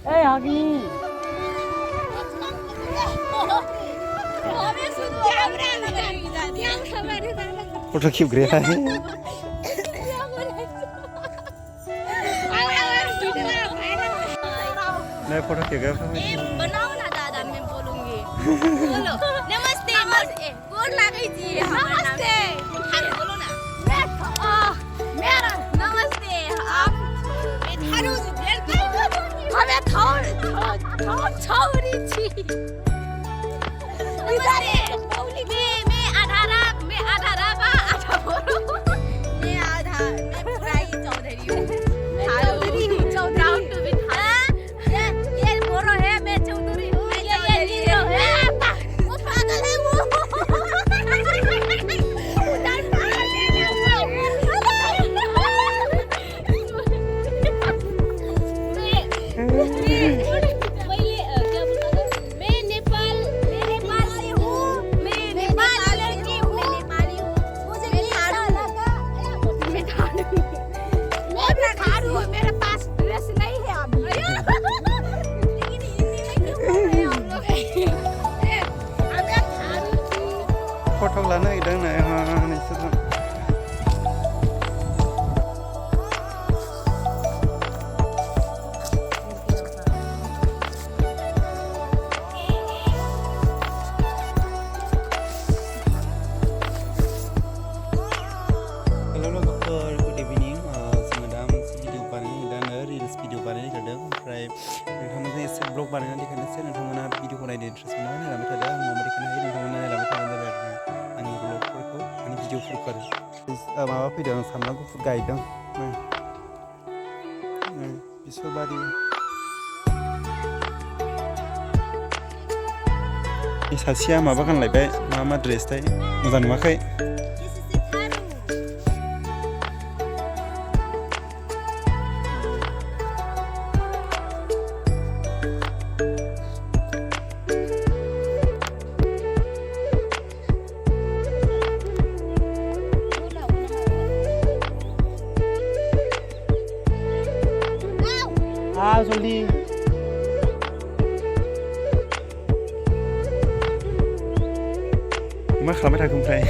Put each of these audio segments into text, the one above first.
ए आगी फोटो खींच रहे हैं मैं फोटो खींच रहा हूँ बनाओ ना दादा मैं बोलूँगी बोलो नमस्ते नमस्ते गोर लागे जी नमस्ते बोलो ना मेरा नमस्ते आप थारू हमें थोड़ छोरी छी मैं आधारा बा आधा बोलो मैं प्राई चौधरी हूँ प्राउड टू बी ये बोलो है मैं चौधरी हूँ ये लीरो है वो पागल है वो उधर फोटो लाना इधर ना हाँ नहीं sir hello doctor good evening madam video बानायनाय दानो रिल्स वीडियो बानायनाय जादों ओमफ्राय नोंथांमोनजों एसे ब्लग बानायनानै देखायनोसै नोंथांमोना भिडिअखौ नायनो इन्ट्रेस्ट मोनोबा नायलांबाय थादो आं माबा देखायनो हायो नोंथांमोना नायलांबाय थाबानो जाबाय आरो आंनि ब्लगफोरखौ आंनि भिडिअफोरखौ आरो माबा फैदों सामब्राम गुफुर गायदों बिसरबारि सासेया माबा गानलायबाय मा ड्रेसथाय मोजां नुवाखै जल्दी मा खालामबाय थागोन ओमफ्राय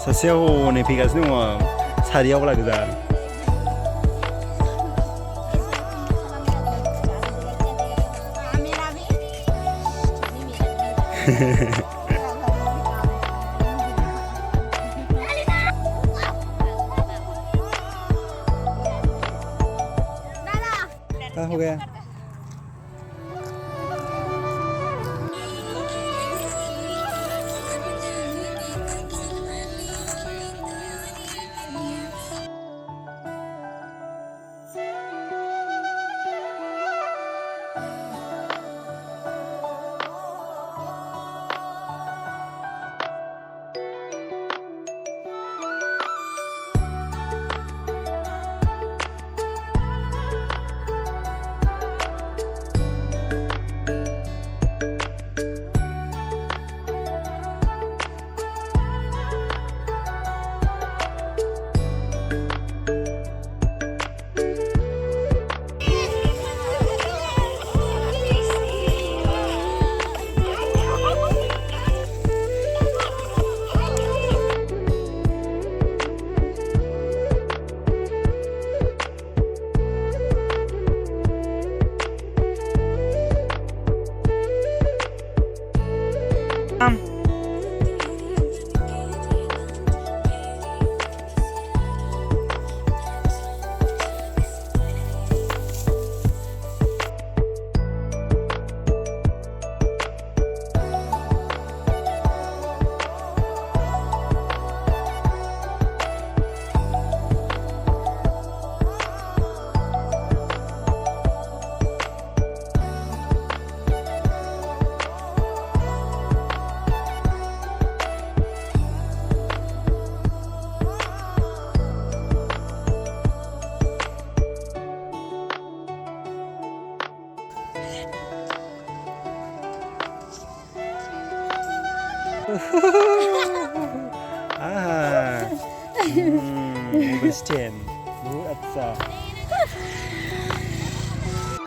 सासेया हनै फैगासिनो दङ सारियाव लागो जा हो गया आहा मोबाइल स्टेन्ड बहुत अच्छा